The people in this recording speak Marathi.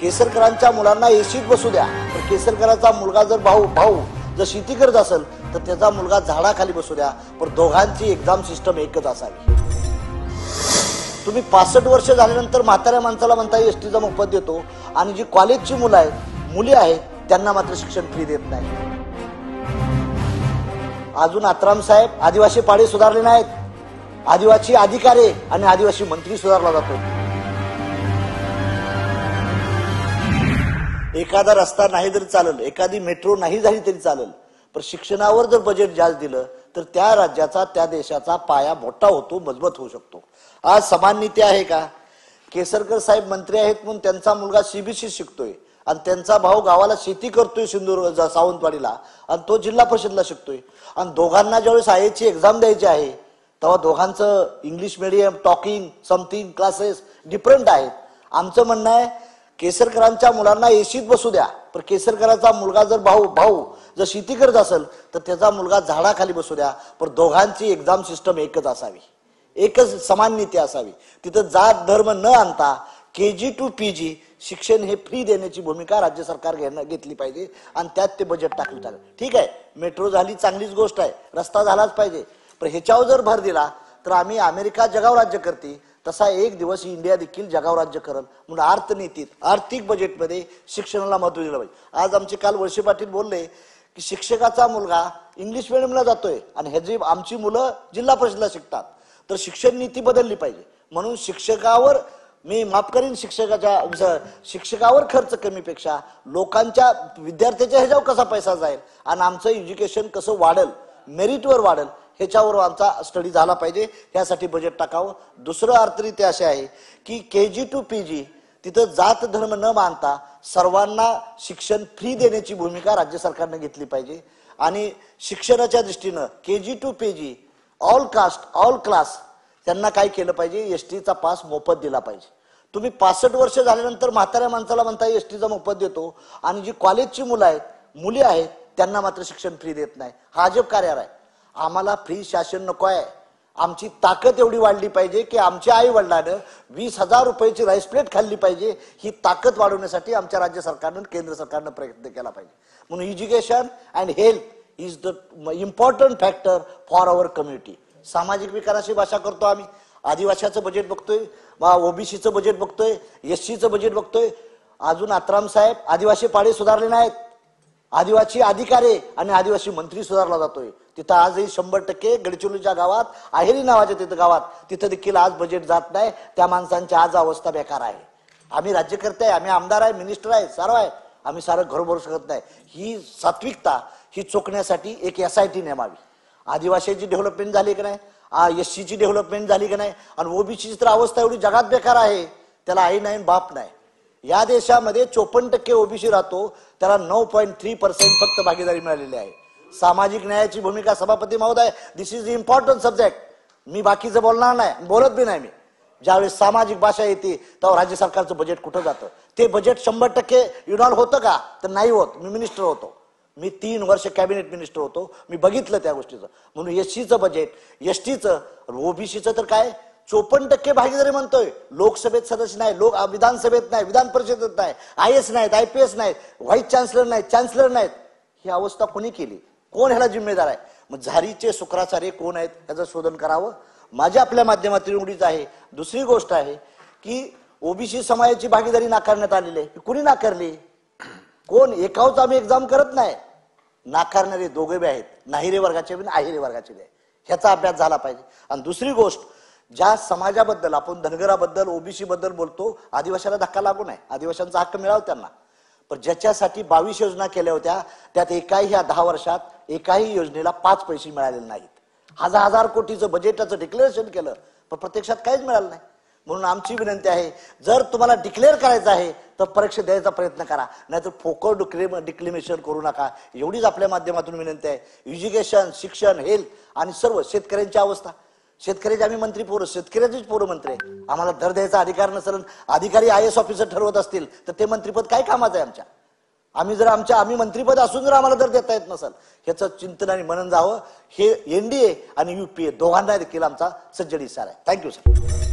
केसरकरांच्या मुलांना एसीत बसू द्या, पण केसरकरांचा मुलगा जर भाऊ जर शेती करत असेल तर त्याचा मुलगा झाडाखाली बसू द्या, पण दोघांची एक्झाम सिस्टम एकच असावी। तुम्ही 65 वर्ष झाल्यानंतर म्हाताऱ्या माणसाला म्हणता एसटीचा मोफत देतो, आणि जी कॉलेजची मुलं आहेत मुली आहेत त्यांना मात्र शिक्षण फ्री देत नाही। अजून आत्राम साहेब आदिवासी पाडे सुधारले नाहीत, आदिवासी अधिकारी आणि आदिवासी मंत्री सुधारला जातो। एखादा रस्ता नाही जरी चालेल, एखादी मेट्रो नाही झाली तरी चालेल, पण शिक्षणावर जर बजेट जास्त दिलं तर त्या राज्याचा त्या देशाचा पाया मोठा होतो, मजबूत होऊ शकतो। आज समान नीती आहे का? केसरकर साहेब मंत्री आहेत म्हणून त्यांचा मुलगा सीबीसी शिकतोय आणि त्यांचा भाऊ गावाला शेती करतोय सिंधुदुर्ग सावंतवाडीला, आणि तो जिल्हा परिषदला शिकतोय, आणि दोघांना ज्यावेळेस आयएची एक्झाम द्यायची आहे तेव्हा दोघांचं English medium talking something classes different आहेत। आमचं म्हणणं आहे केसरकरांच्या मुलांना एसीत बसू द्या, पण केसरकरांचा मुलगा जर भाऊ जर शेती करत असेल तर त्याचा मुलगा झाडाखाली बसू द्या, पण दोघांची एक्झाम सिस्टम एकच असावी, एकच समान नीती असावी। तिथं जात धर्म न आणता KG to PG शिक्षण हे फ्री देण्याची भूमिका राज्य सरकार घेतली पाहिजे, आणि त्यात ते बजेट टाकलं पाहिजे। ठीक आहे, मेट्रो झाली चांगलीच गोष्ट आहे, रस्ता झालाच पाहिजे, पण ह्याच्यावर जर भर दिला तर आम्ही अमेरिका जगावर राज्य करते तसा एक दिवस इंडिया देखील जगावर राज्य करेल। म्हणून अर्थनीतीत आर्थिक बजेटमध्ये शिक्षणाला महत्त्व दिलं पाहिजे। आज आमचे काल वळसे पाटील बोलले की शिक्षकाचा मुलगा इंग्लिश मिडियमला जातोय आणि ह्याची आमची मुलं जिल्हा परिषदला शिकतात, तर शिक्षण नीती बदलली पाहिजे। म्हणून शिक्षकावर मी माफ करीन, शिक्षकावर खर्च कमीपेक्षा लोकांच्या विद्यार्थ्याच्या ह्याच्यावर कसा पैसा जाईल आणि आमचं एज्युकेशन कसं वाढेल, मेरिटवर वाढेल, ह्याच्यावर आमचा स्टडी झाला पाहिजे, यासाठी बजेट टाकावं। दुसरं अर्थनीती असे आहे की KG to PG तिथं जात धर्म न मानता सर्वांना शिक्षण फ्री देण्याची भूमिका राज्य सरकारने घेतली पाहिजे, आणि शिक्षणाच्या दृष्टीनं KG to PG all caste all class त्यांना काय केलं पाहिजे, एसटीचा पास मोफत दिला पाहिजे। तुम्ही 65 वर्ष झाल्यानंतर म्हाताऱ्या माणसाला म्हणता एसटीचा मोफत देतो, आणि जी कॉलेजची मुलं आहेत मुली आहेत त्यांना मात्र शिक्षण फ्री देत नाही। हा अजब कार्य आहे। आम्हाला फ्री शासन नको आहे, आमची ताकद एवढी वाढली पाहिजे की आमच्या आई वडिलांना 20,000 रुपयाची राईस प्लेट खाल्ली पाहिजे। ही ताकद वाढवण्यासाठी आमच्या राज्य सरकारनं केंद्र सरकारनं प्रयत्न केला पाहिजे। म्हणून education and health is the important factor for our community. सामाजिक विकासाची भाषा करतो आम्ही, आदिवासीचं बजेट बघतोय, ओबीसीचं बजेट बघतोय, एससीचं बजेट बघतोय। अजून आत्राम साहेब आदिवासी पाडे सुधारले नाहीत, आदिवासी अधिकारी आणि आदिवासी मंत्री सुधारला जातोय। तिथं आजही 100% गडचिरोलीच्या गावात आहेरी नावाच्या तिथं गावात तिथं देखील आज बजेट जात नाही। त्या माणसांची आज अवस्था बेकार आहे। आम्ही राज्यकर्ते आहे, आम्ही आमदार आहे, मिनिस्टर आहे, सर्व आहे, आम्ही सारं घर भरू शकत नाही। ही सात्विकता ही चोखण्यासाठी एक SIT नेमावी। आदिवासीची डेव्हलपमेंट झाली की नाही, SCची डेव्हलपमेंट झाली की नाही, आणि ओबीसीची तर अवस्था एवढी जगात बेकार आहे, त्याला आई नाही बाप नाही। या देशामध्ये 54% ओबीसी राहतो, त्याला 9.3% फक्त भागीदारी मिळालेली आहे। सामाजिक न्यायाची भूमिका सभापती महोदय, दिस इज इम्पॉर्टंट सब्जेक्ट। मी बाकीचं बोलणार नाही, बोलत बी नाही। मी ज्यावेळेस सामाजिक भाषा येते तेव्हा राज्य सरकारचं बजेट कुठं जातं, ते बजेट 100% युनॉल होतं का? तर नाही होत। मी मिनिस्टर होतो, मी 3 वर्ष कॅबिनेट मिनिस्टर होतो, मी बघितलं त्या गोष्टीचं। म्हणून SCचं बजेट, STचं, ओबीसीचं तर काय 54% भागीदारी म्हणतोय, लोकसभेत सदस्य नाही, विधानसभेत नाही, विधान परिषदेत नाही, IAS नाहीत, IPS नाहीत, व्हाईस चान्सलर नाहीत, चान्सलर नाहीत। ही अवस्था कोणी केली? कोण ह्याला जिम्मेदार आहे? मग झारीचे शुक्राचार्य कोण आहेत याचं शोधन करावं। माझ्या आपल्या माध्यमातून एवढीच आहे। दुसरी गोष्ट आहे की ओबीसी समाजाची भागीदारी नाकारण्यात आलेली आहे। कुणी नाकारली? कोण? एकाच आम्ही एक्झाम करत नाही, नाकारणारे दोघे बी आहेत, नाहिरे वर्गाचे बी आहेरे वर्गाचे बी। ह्याचा अभ्यास झाला पाहिजे। आणि दुसरी गोष्ट, ज्या समाजाबद्दल आपण धनगराबद्दल ओबीसी बद्दल बोलतो, आदिवासीला धक्का लागू नये, आदिवासींचा हक्क मिळावा त्यांना। पण ज्याच्यासाठी 22 योजना केल्या होत्या त्यात एकाही ह्या 10 वर्षात एकाही योजनेला 5 पैसे मिळालेले नाहीत। हजार कोटीचं बजेटाचं डिक्लेरेशन केलं पण प्रत्यक्षात काहीच मिळालं नाही। म्हणून आमची विनंती आहे, जर तुम्हाला डिक्लेअर करायचं आहे तर परीक्षा द्यायचा प्रयत्न करा, नाहीतर फोकट डिक्लेमेशन करू नका। एवढीच आपल्या माध्यमातून विनंती आहे। एज्युकेशन, शिक्षण, हेल्थ आणि सर्व शेतकऱ्यांची अवस्था, शेतकऱ्याचे आम्ही मंत्री पोरं, शेतकऱ्याचीच पोरं मंत्री आहे। आम्हाला दर द्यायचा अधिकार नसेल, अधिकारी IAS ऑफिसर ठरवत असतील तर ते मंत्रीपद काय कामाचं आहे आमच्या? आम्ही मंत्रीपद असून जर आम्हाला दर देता येत नसेल, ह्याचं चिंतन आणि मनन जावं। हे NDA आणि UPA दोघांना देखील आमचा सज्जड इशारा आहे। Thank you sir.